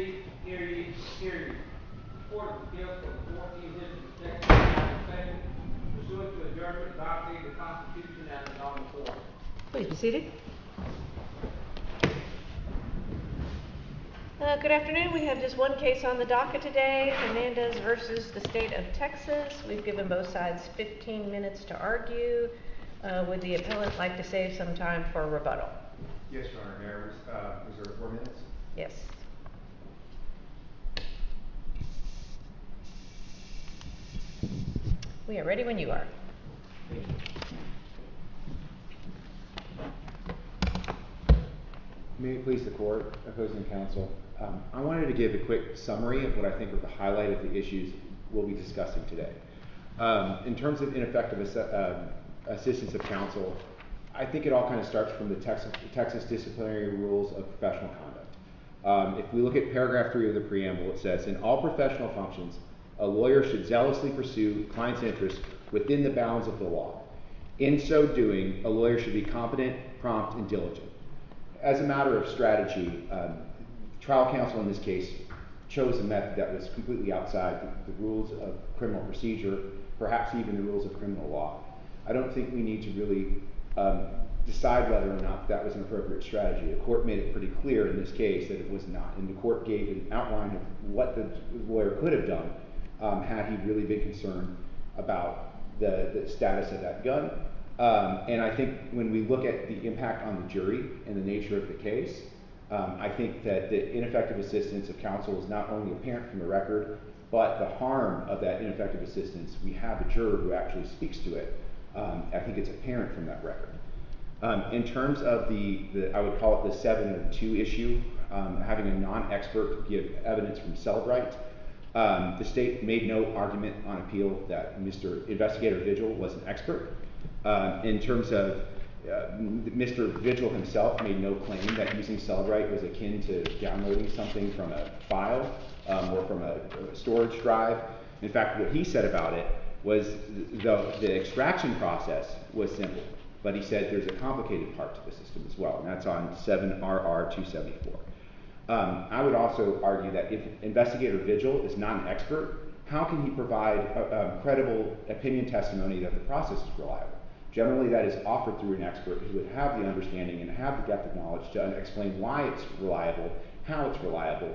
City, hear ye. Court of Appeals for the 14th District of Texas, session, pursuant to adjournment, God save the Constitution and the law of the court. Please be seated. Good afternoon. We have just one case on the docket today, Hernandez versus the state of Texas. We've given both sides 15 minutes to argue. Would the appellant like to save some time for a rebuttal? Yes, Your Honor. Mayor, reserve 4 minutes. Yes. We are ready when you are. Thank you. May it please the court, opposing counsel. I wanted to give a quick summary of what I think are the highlight of the issues we'll be discussing today. In terms of ineffective assistance of counsel, I think it all kind of starts from the Texas disciplinary rules of professional conduct. If we look at paragraph 3 of the preamble, it says, in all professional functions, a lawyer should zealously pursue client's interests within the bounds of the law. In so doing, a lawyer should be competent, prompt, and diligent. As a matter of strategy, trial counsel in this case chose a method that was completely outside the rules of criminal procedure, perhaps even the rules of criminal law. I don't think we need to really decide whether or not that was an appropriate strategy. The court made it pretty clear in this case that it was not, and the court gave an outline of what the lawyer could have done had he really been concerned about the status of that gun. And I think when we look at the impact on the jury and the nature of the case, I think that the ineffective assistance of counsel is not only apparent from the record, but the harm of that ineffective assistance, we have a juror who actually speaks to it. I think it's apparent from that record. In terms of I would call it the 702 issue, having a non-expert give evidence from Celebrite, the state made no argument on appeal that Mr. Investigator Vigil was an expert. In terms of Mr. Vigil himself made no claim that using Celebrite was akin to downloading something from a file or from a storage drive. In fact, what he said about it was the extraction process was simple, but he said there's a complicated part to the system as well, and that's on 7RR 274. I would also argue that if Investigator Vigil is not an expert, how can he provide credible opinion testimony that the process is reliable? Generally, that is offered through an expert who would have the understanding and have the depth of knowledge to explain why it's reliable, how it's reliable.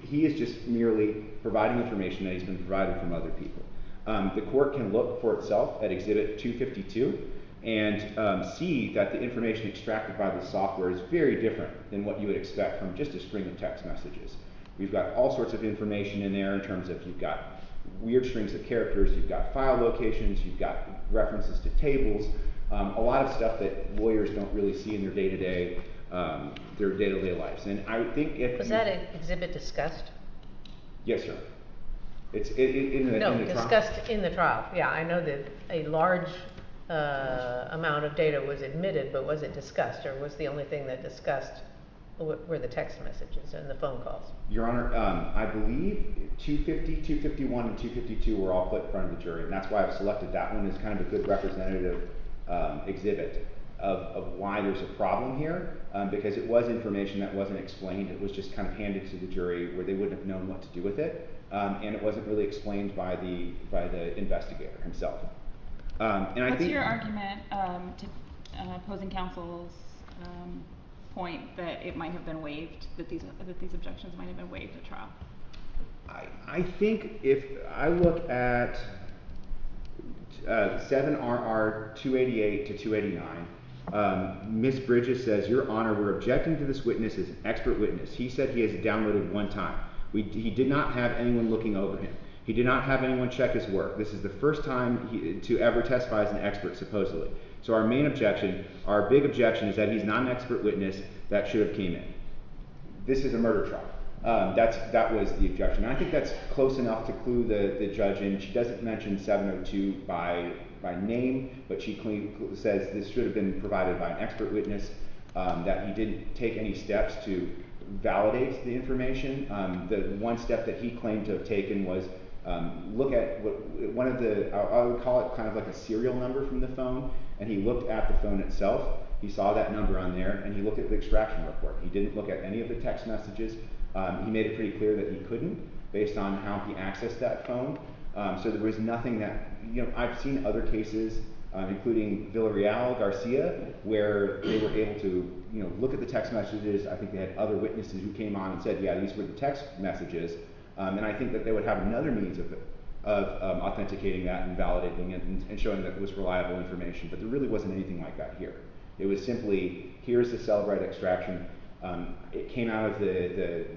He is just merely providing information that he's been provided from other people. The court can look for itself at Exhibit 252 and see that the information extracted by the software is very different than what you would expect from just a string of text messages. We've got all sorts of information in there in terms of you've got weird strings of characters, you've got file locations, you've got references to tables, a lot of stuff that lawyers don't really see in their day-to-day lives. And I think if was that exhibit discussed? Yes, sir. It's in the trial. Discussed in the trial. Yeah, I know that a large amount of data was admitted, but was it discussed, or was the only thing that discussed were the text messages and the phone calls? Your Honor, I believe 250, 251, and 252 were all put in front of the jury, and that's why I've selected that one as kind of a good representative exhibit of why there's a problem here, because it was information that wasn't explained. It was just kind of handed to the jury where they wouldn't have known what to do with it, and it wasn't really explained by the investigator himself. What's your argument to opposing counsel's point that it might have been waived, that these objections might have been waived at trial? I think if I look at 7RR 288 to 289, Ms. Bridges says, Your Honor, we're objecting to this witness as an expert witness. He said he has downloaded one time. He did not have anyone looking over him. He did not have anyone check his work. This is the first time to ever testify as an expert, supposedly. So our big objection is that he's not an expert witness that should have came in. This is a murder trial. That was the objection. And I think that's close enough to clue the judge in. She doesn't mention 702 by name, but she says this should have been provided by an expert witness, that he didn't take any steps to validate the information. The one step that he claimed to have taken was look at one of I would call it kind of like a serial number from the phone, and he looked at the phone itself. He saw that number on there, and he looked at the extraction report. He didn't look at any of the text messages. He made it pretty clear that he couldn't, based on how he accessed that phone. So there was nothing that, I've seen other cases, including Villarreal Garcia, where they were able to, look at the text messages. I think they had other witnesses who came on and said, yeah, these were the text messages. And I think that they would have another means of authenticating that and validating it and showing that it was reliable information. But there really wasn't anything like that here. It was simply, here's the Cellebrite extraction. It came out of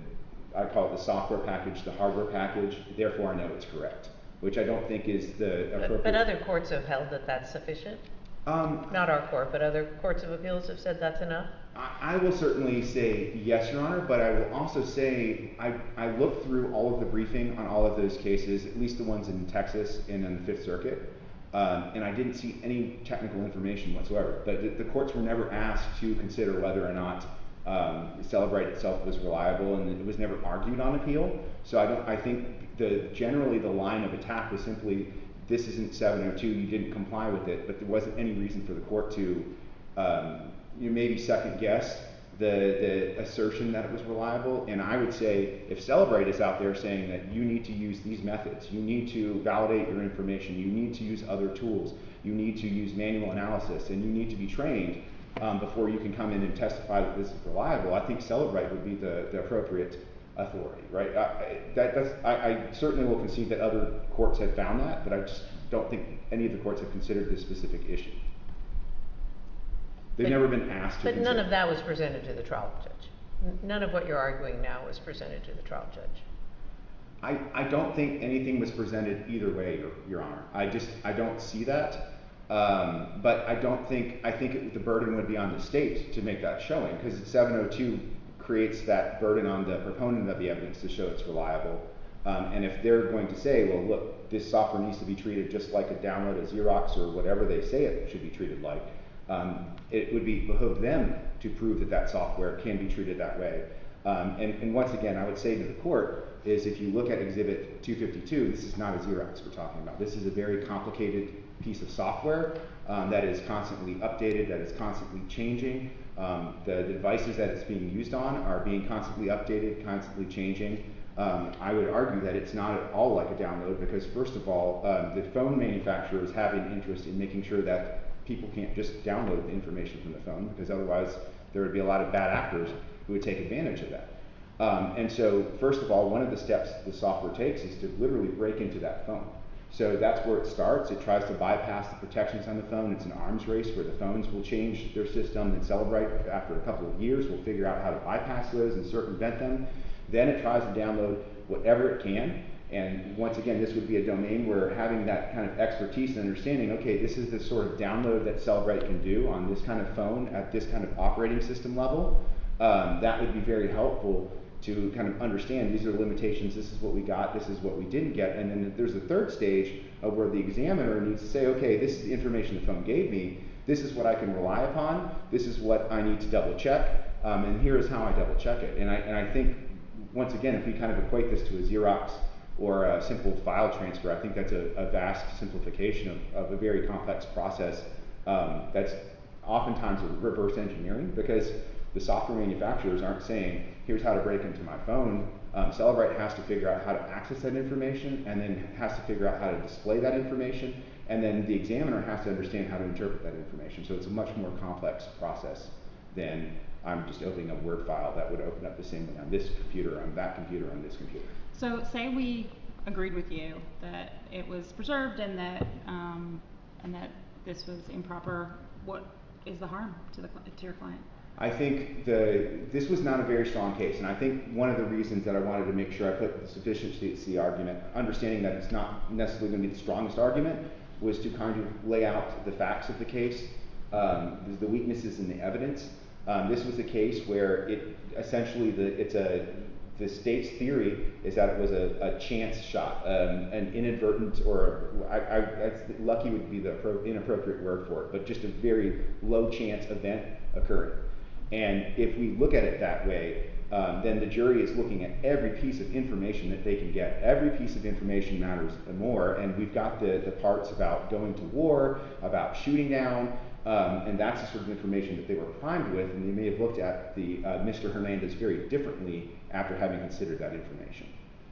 I call it the software package, the hardware package, therefore I know it's correct, which I don't think is the appropriate. But other courts have held that that's sufficient? Not our court, but other courts of appeals have said that's enough? I will certainly say yes, Your Honor, but I will also say I looked through all of the briefing on all of those cases, at least the ones in Texas and in the Fifth Circuit, and I didn't see any technical information whatsoever. The courts were never asked to consider whether or not Cellebrite itself was reliable, and it was never argued on appeal. So I think generally the line of attack was simply, this isn't 702, you didn't comply with it, but there wasn't any reason for the court to maybe second guess the assertion that it was reliable. And I would say, if Cellebrite is out there saying that you need to use these methods, you need to validate your information, you need to use other tools, you need to use manual analysis, and you need to be trained before you can come in and testify that this is reliable, I think Cellebrite would be the appropriate authority, right? I certainly will concede that other courts have found that, but I just don't think any of the courts have considered this specific issue. They've never been asked to consider. But none of that was presented to the trial judge. None of what you're arguing now was presented to the trial judge. I don't think anything was presented either way, Your Honor. I don't see that. But I think the burden would be on the state to make that showing, because 702 creates that burden on the proponent of the evidence to show it's reliable. And if they're going to say, well, look, this software needs to be treated just like a download of Xerox or whatever they say it should be treated like, it would behoove them to prove that software can be treated that way. And once again, I would say to the court is, if you look at Exhibit 252, this is not a Xerox we're talking about. This is a very complicated piece of software that is constantly updated, that is constantly changing. The devices that it's being used on are being constantly updated, constantly changing. I would argue that it's not at all like a download, because first of all, the phone manufacturers have an interest in making sure that people can't just download the information from the phone, because otherwise there would be a lot of bad actors who would take advantage of that. And so, first of all, one of the steps the software takes is to literally break into that phone. So that's where it starts. It tries to bypass the protections on the phone. It's an arms race where the phones will change their system, and Cellebrite, after a couple of years, will figure out how to bypass those and circumvent them. Then it tries to download whatever it can. And once again, this would be a domain where having that kind of expertise and understanding, okay, this is the sort of download that Cellebrite can do on this kind of phone at this kind of operating system level, that would be very helpful to kind of understand these are limitations, this is what we got, this is what we didn't get. And then there's a third stage of where the examiner needs to say, okay, this is the information the phone gave me, this is what I can rely upon, this is what I need to double check, and here is how I double check it. And I think, once again, if we kind of equate this to a Xerox or a simple file transfer, I think that's a vast simplification of a very complex process that's oftentimes a reverse engineering, because the software manufacturers aren't saying, here's how to break into my phone. Cellebrite has to figure out how to access that information, and then has to figure out how to display that information, and then the examiner has to understand how to interpret that information. So it's a much more complex process than I'm just opening a Word file that would open up the same way on this computer, on that computer, on this computer. So say we agreed with you that it was preserved and that this was improper. What is the harm to your client? I think this was not a very strong case, and I think one of the reasons that I wanted to make sure I put the sufficiency argument, understanding that it's not necessarily going to be the strongest argument, was to kind of lay out the facts of the case, the weaknesses in the evidence. This was a case where it essentially the state's theory is that it was a chance shot, an inadvertent, or lucky would be the inappropriate word for it, but just a very low chance event occurring. And if we look at it that way, then the jury is looking at every piece of information that they can get. Every piece of information matters more, and we've got the parts about going to war, about shooting down, and that's the sort of information that they were primed with, and they may have looked at Mr. Hernandez very differently after having considered that information.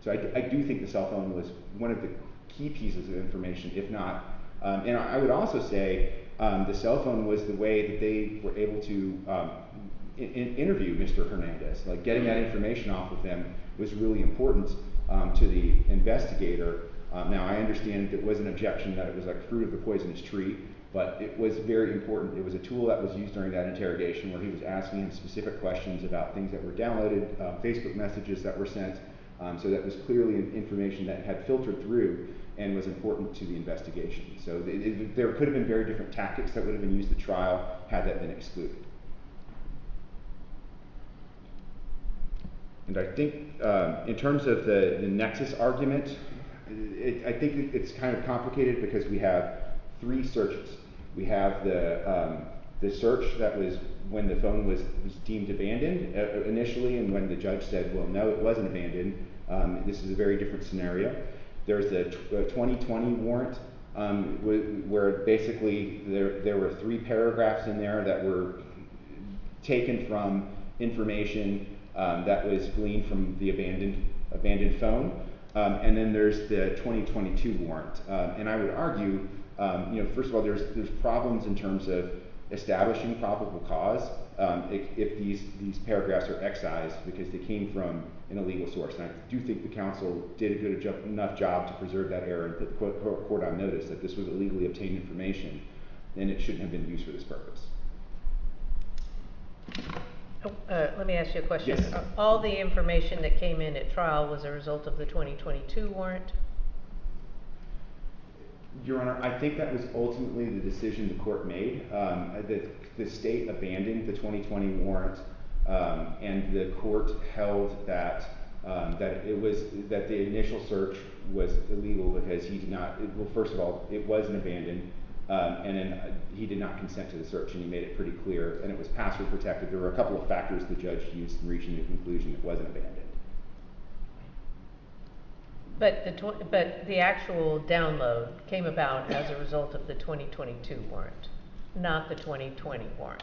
So I do think the cell phone was one of the key pieces of information, if not, and I would also say the cell phone was the way that they were able to interview Mr. Hernandez. Like getting that information off of them was really important to the investigator. Now I understand it was an objection that it was like fruit of the poisonous tree, but it was very important. It was a tool that was used during that interrogation where he was asking him specific questions about things that were downloaded, Facebook messages that were sent. So that was clearly information that had filtered through and was important to the investigation. So there could have been very different tactics that would have been used at trial had that been excluded. And I think in terms of the nexus argument, I think it's kind of complicated because we have 3 searches. We have the search that was when the phone was deemed abandoned initially, and when the judge said, well, no, it wasn't abandoned. This is a very different scenario. There's the 2020 warrant where basically there were 3 paragraphs in there that were taken from information that was gleaned from the abandoned phone. And then there's the 2022 warrant. And I would argue, first of all, there's problems in terms of establishing probable cause if these paragraphs are excised because they came from an illegal source. And I do think the council did a good enough job to preserve that error and put the court on notice that this was illegally obtained information and it shouldn't have been used for this purpose. Let me ask you a question. Yes. All the information that came in at trial was a result of the 2022 warrant? Your Honor, I think that was ultimately the decision the court made. The state abandoned the 2020 warrant, and the court held that that the initial search was illegal because he did not. Well, first of all, it wasn't abandoned, and then he did not consent to the search, and he made it pretty clear. And it was password protected. There were a couple of factors the judge used in reaching the conclusion it wasn't abandoned. But the actual download came about as a result of the 2022 warrant, not the 2020 warrant.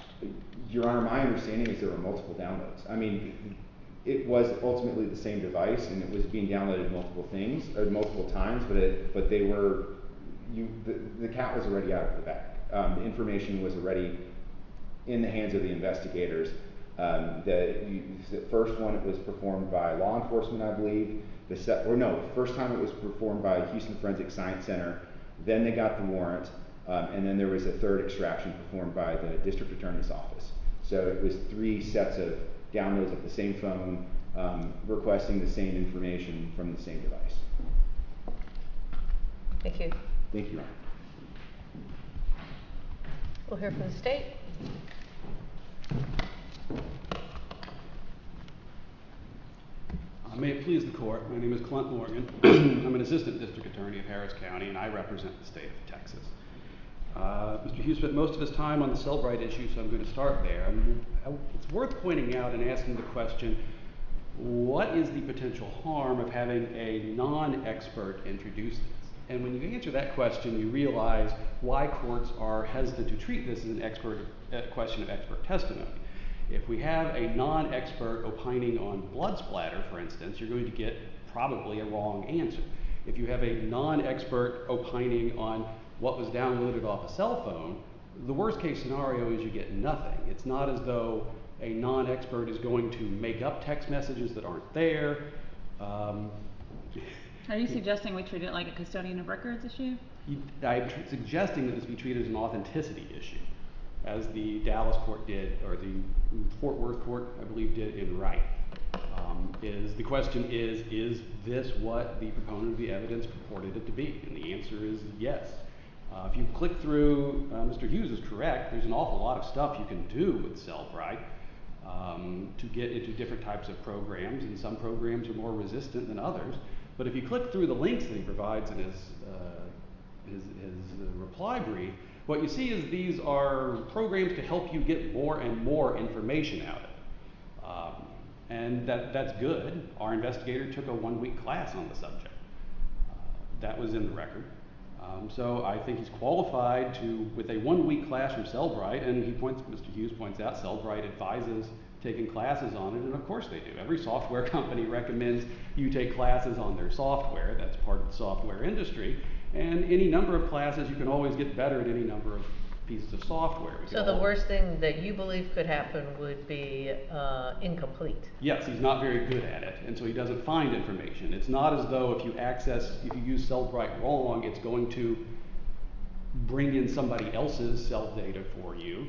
Your Honor, my understanding is there were multiple downloads. I mean, it was ultimately the same device, and it was being downloaded multiple times, but they were, the cat was already out of the bag. The information was already in the hands of the investigators. The first one, it was performed by law enforcement, I believe. First time it was performed by Houston Forensic Science Center. Then they got the warrant, and then there was a third extraction performed by the district attorney's office. So it was 3 sets of downloads of the same phone, requesting the same information from the same device. Thank you. Thank you, Your Honor. We'll hear from the state. May it please the court, my name is Clint Morgan. I'm an assistant district attorney of Harris County, and I represent the state of Texas. Mr. Hughes spent most of his time on the Cellbrite issue, so I'm going to start there. It's worth pointing out and asking the question, what is the potential harm of having a non-expert introduce this? And when you answer that question, you realize why courts are hesitant to treat this as a question of expert testimony. If we have a non-expert opining on blood splatter, for instance, you're going to get probably a wrong answer. If you have a non-expert opining on what was downloaded off a cell phone, the worst case scenario is you get nothing. It's not as though a non-expert is going to make up text messages that aren't there. Are you suggesting we treat it like a custodian of records issue? I'm suggesting that this be treated as an authenticity issue, as the Dallas court did, or the Fort Worth court, I believe, did in Wright. The question is this what the proponent of the evidence purported it to be? And the answer is yes. If you click through, Mr. Hughes is correct, there's an awful lot of stuff you can do with Cellbrite to get into different types of programs, and some programs are more resistant than others. But if you click through the links that he provides in his reply brief, what you see is these are programs to help you get more and more information out of it. And that's good. Our investigator took a 1-week class on the subject. That was in the record. So I think he's qualified to, with a 1-week class from Cellbrite, and Mr. Hughes points out, Cellbrite advises taken classes on it, and of course they do. Every software company recommends you take classes on their software. That's part of the software industry. And any number of classes, you can always get better at any number of pieces of software. So the worst thing that you believe could happen would be incomplete? Yes, he's not very good at it, and so he doesn't find information. It's not as though if you use Cellbrite wrong, it's going to bring in somebody else's cell data for you.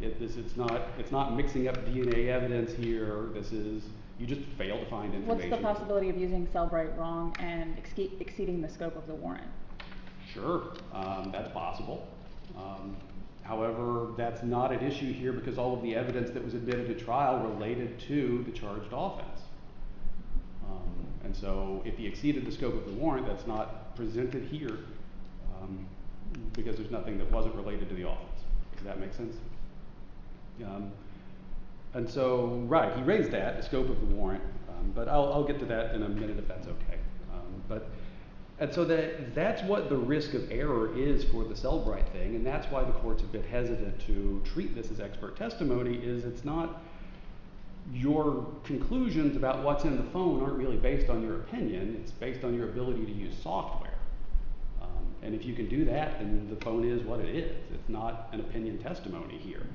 It's not mixing up DNA evidence here. You just fail to find information. What's the possibility of using Cellbrite wrong and exceeding the scope of the warrant? Sure, that's possible. However, that's not an issue here because all of the evidence that was admitted at trial related to the charged offense. And so if he exceeded the scope of the warrant, that's not presented here because there's nothing that wasn't related to the offense. Does that make sense? And so, right, he raised that, the scope of the warrant, but I'll get to that in a minute if that's okay. And so that's what the risk of error is for the Cellbrite thing, and that's why the court's a bit hesitant to treat this as expert testimony, is it's not, your conclusions about what's in the phone aren't really based on your opinion, it's based on your ability to use software. And if you can do that, then the phone is what it is. It's not an opinion testimony here.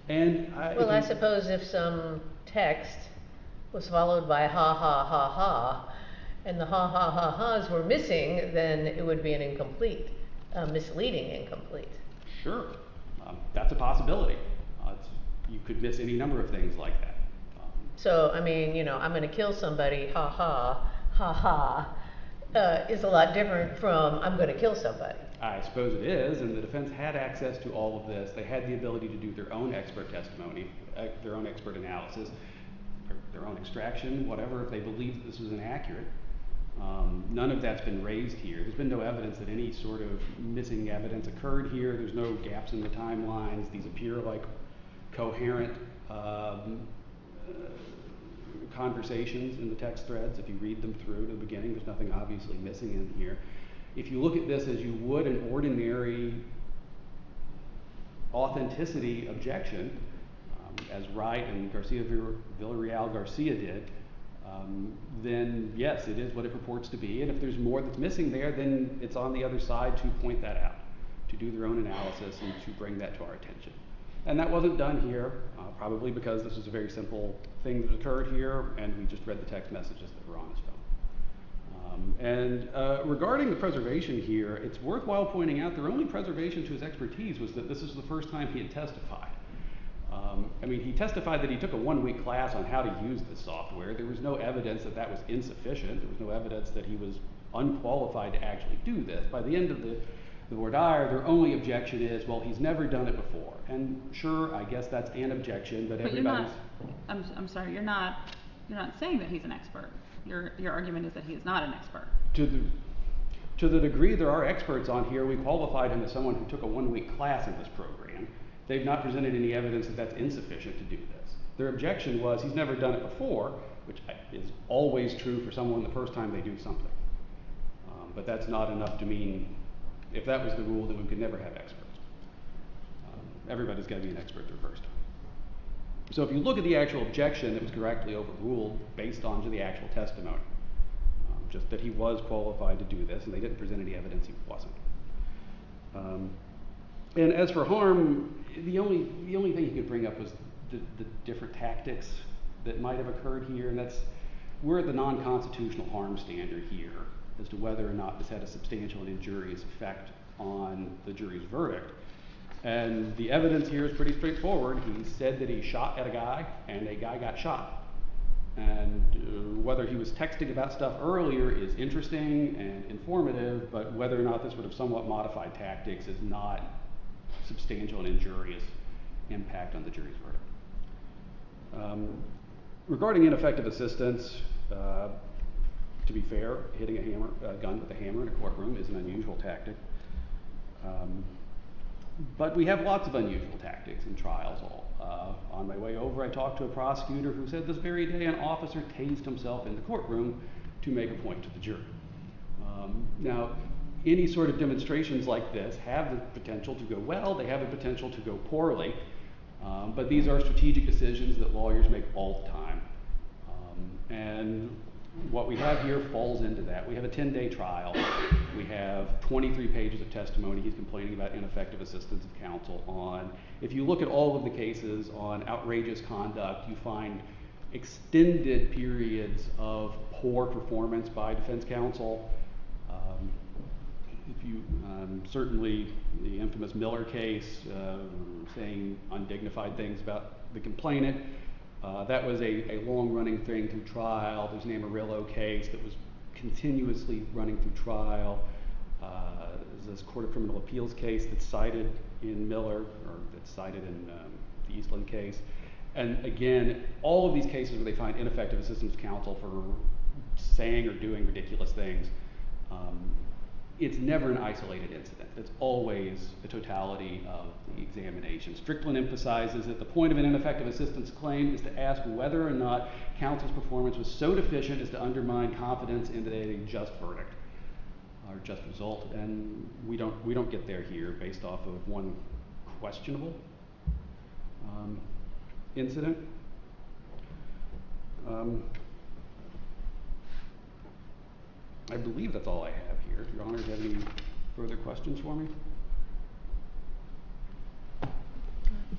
I suppose if some text was followed by ha ha ha ha, and the ha ha ha ha's were missing, then it would be an incomplete, misleading incomplete. Sure, that's a possibility. You could miss any number of things like that. So, I mean, I'm going to kill somebody, ha ha, ha ha, is a lot different from I'm going to kill somebody. I suppose it is, and the defense had access to all of this. They had the ability to do their own expert testimony, their own expert analysis, their own extraction, whatever, if they believed this was inaccurate. None of that's been raised here. There's been no evidence that any sort of missing evidence occurred here. There's no gaps in the timelines. These appear like coherent conversations in the text threads. If you read them through to the beginning, there's nothing obviously missing in here. If you look at this as you would an ordinary authenticity objection, as Wright and Villarreal Garcia did, then yes, it is what it purports to be. And if there's more that's missing there, then it's on the other side to point that out, to do their own analysis and to bring that to our attention. And that wasn't done here, probably because this was a very simple thing that occurred here, and we just read the text messages that were on his phone. Regarding the preservation here, it's worthwhile pointing out their only preservation to his expertise was that this is the first time he had testified. He testified that he took a 1-week class on how to use this software. There was no evidence that that was insufficient. There was no evidence that he was unqualified to actually do this. By the end of the voir dire, their only objection is, well, he's never done it before. And sure, I guess that's an objection, but everybody's... I'm sorry, you're not saying that he's an expert. Your argument is that he is not an expert. To the degree there are experts on here, we qualified him as someone who took a 1-week class in this program. They've not presented any evidence that that's insufficient to do this. Their objection was he's never done it before, which is always true for someone the first time they do something. But that's not enough to mean, if that was the rule, then we could never have experts. Everybody's got to be an expert their first time. So if you look at the actual objection, it was correctly overruled based on the actual testimony. Just that he was qualified to do this, and they didn't present any evidence he wasn't. And as for harm, the only thing he could bring up was the different tactics that might have occurred here, and we're at the non-constitutional harm standard here as to whether or not this had a substantial and injurious effect on the jury's verdict. And the evidence here is pretty straightforward. He said that he shot at a guy, and a guy got shot. And whether he was texting about stuff earlier is interesting and informative, but whether or not this would have somewhat modified tactics is not substantial and injurious impact on the jury's verdict. Regarding ineffective assistance, to be fair, hitting a gun with a hammer in a courtroom is an unusual tactic. But we have lots of unusual tactics in trials. On my way over, I talked to a prosecutor who said this very day an officer tased himself in the courtroom to make a point to the jury. Now, any sort of demonstrations like this have the potential to go well, they have the potential to go poorly, but these are strategic decisions that lawyers make all the time. And what we have here falls into that. We have a 10-day trial. We have 23 pages of testimony. He's complaining about ineffective assistance of counsel on. If you look at all of the cases on outrageous conduct, you find extended periods of poor performance by defense counsel. Certainly the infamous Miller case, saying undignified things about the complainant. That was a long-running thing through trial. There's an Amarillo case that was continuously running through trial. There's this Court of Criminal Appeals case that's cited in Miller, or that's cited in the Eastland case. And again, all of these cases where they find ineffective assistance of counsel for saying or doing ridiculous things, it's never an isolated incident. It's always a totality of the examination. Strickland emphasizes that the point of an ineffective assistance claim is to ask whether or not counsel's performance was so deficient as to undermine confidence in a just verdict or just result, and we don't get there here based off of one questionable incident. I believe that's all I have here. Your Honor, do you have any further questions for me?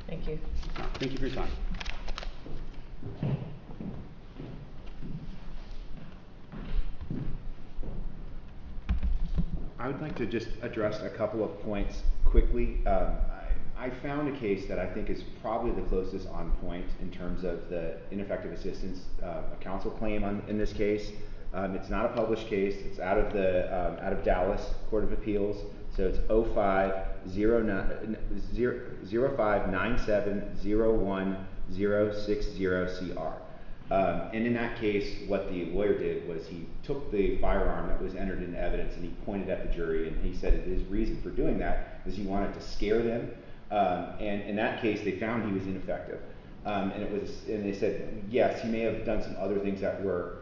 Thank you. Thank you for your time. I would like to just address a couple of points quickly. I found a case that I think is probably the closest on point in terms of the ineffective assistance of counsel claim in this case. It's not a published case. It's out of Dallas Court of Appeals. So it's 05-97-01-060CR. And in that case, what the lawyer did was he took the firearm that was entered into evidence and he pointed at the jury, and he said that his reason for doing that is he wanted to scare them. And in that case, they found he was ineffective. And they said, yes, he may have done some other things that were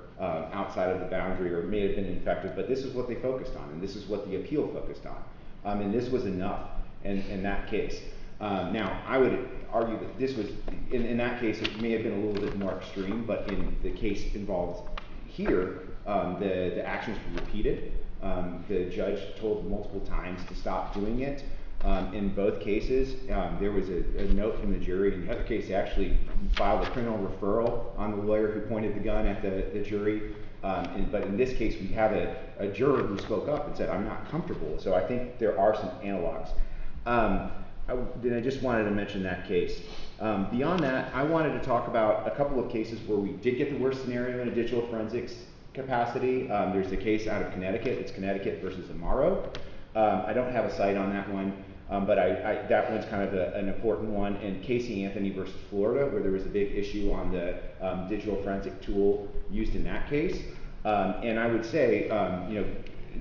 outside of the boundary or may have been ineffective, but this is what they focused on, and this is what the appeal focused on. And this was enough in that case. Now, I would argue that this was, in that case, it may have been a little bit more extreme, but in the case involved here, the actions were repeated. The judge told multiple times to stop doing it. In both cases, there was a note from the jury. In the other case, they actually filed a criminal referral on the lawyer who pointed the gun at the jury. But in this case, we have a juror who spoke up and said, I'm not comfortable. So I think there are some analogs. Then I just wanted to mention that case. Beyond that, I wanted to talk about a couple of cases where we did get the worst scenario in a digital forensics capacity. There's a case out of Connecticut. It's Connecticut versus Amaro. I don't have a cite on that one. But that one's kind of an important one. And Casey Anthony versus Florida, where there was a big issue on the digital forensic tool used in that case. And I would say,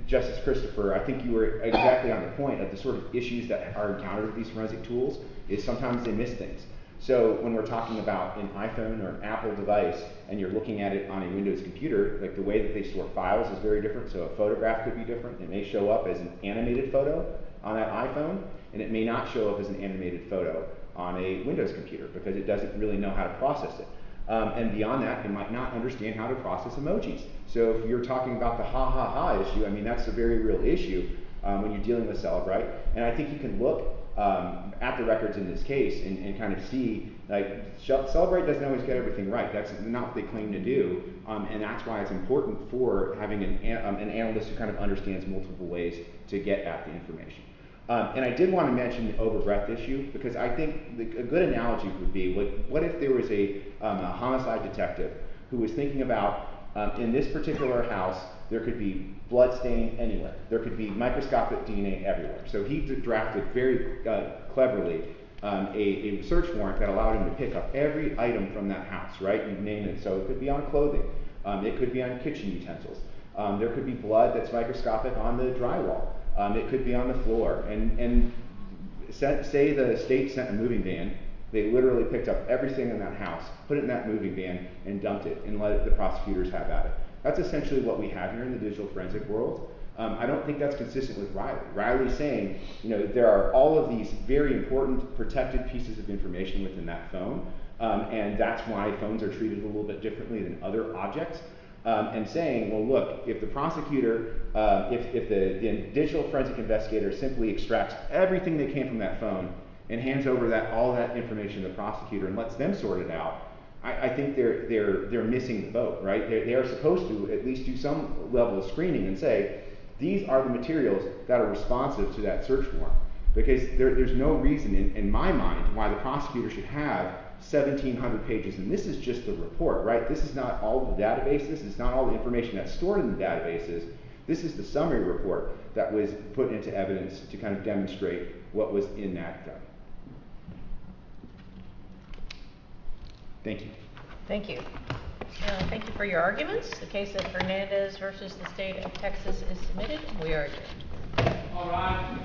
Justice Christopher, I think you were exactly on the point of the sort of issues that are encountered with these forensic tools is sometimes they miss things. So when we're talking about an iPhone or an Apple device and you're looking at it on a Windows computer, like the way that they store files is very different. So a photograph could be different. It may show up as an animated photo on that iPhone, and it may not show up as an animated photo on a Windows computer because it doesn't really know how to process it. And beyond that, it might not understand how to process emojis. So if you're talking about the ha ha ha issue, I mean, that's a very real issue when you're dealing with Cellebrite. And I think you can look at the records in this case and kind of see, like, Cellebrite doesn't always get everything right. That's not what they claim to do. And that's why it's important for having an analyst who kind of understands multiple ways to get at the information. And I did want to mention the overbreadth issue because I think a good analogy would be, what if there was a homicide detective who was thinking about, in this particular house, there could be blood stain anywhere. There could be microscopic DNA everywhere. So he drafted very cleverly a search warrant that allowed him to pick up every item from that house, right? You name it. So it could be on clothing. It could be on kitchen utensils. There could be blood that's microscopic on the drywall. It could be on the floor. And say the state sent a moving van. They literally picked up everything in that house, put it in that moving van, and dumped it, and let the prosecutors have at it. That's essentially what we have here in the digital forensic world. I don't think that's consistent with Riley. Riley's saying, you know, there are all of these very important protected pieces of information within that phone, and that's why phones are treated a little bit differently than other objects. And saying, well, look, if the prosecutor, if the digital forensic investigator simply extracts everything they can from that phone and hands over all that information to the prosecutor and lets them sort it out, I think they're missing the boat, right? They are supposed to at least do some level of screening and say, these are the materials that are responsive to that search warrant. Because there's no reason in my mind why the prosecutor should have 1,700 pages, and this is just the report, right? This is not all the databases, it's not all the information that's stored in the databases. This is the summary report that was put into evidence to kind of demonstrate what was in that gun. Thank you. Thank you. Thank you for your arguments. The case of Hernandez versus the State of Texas is submitted. We are adjourned. All right.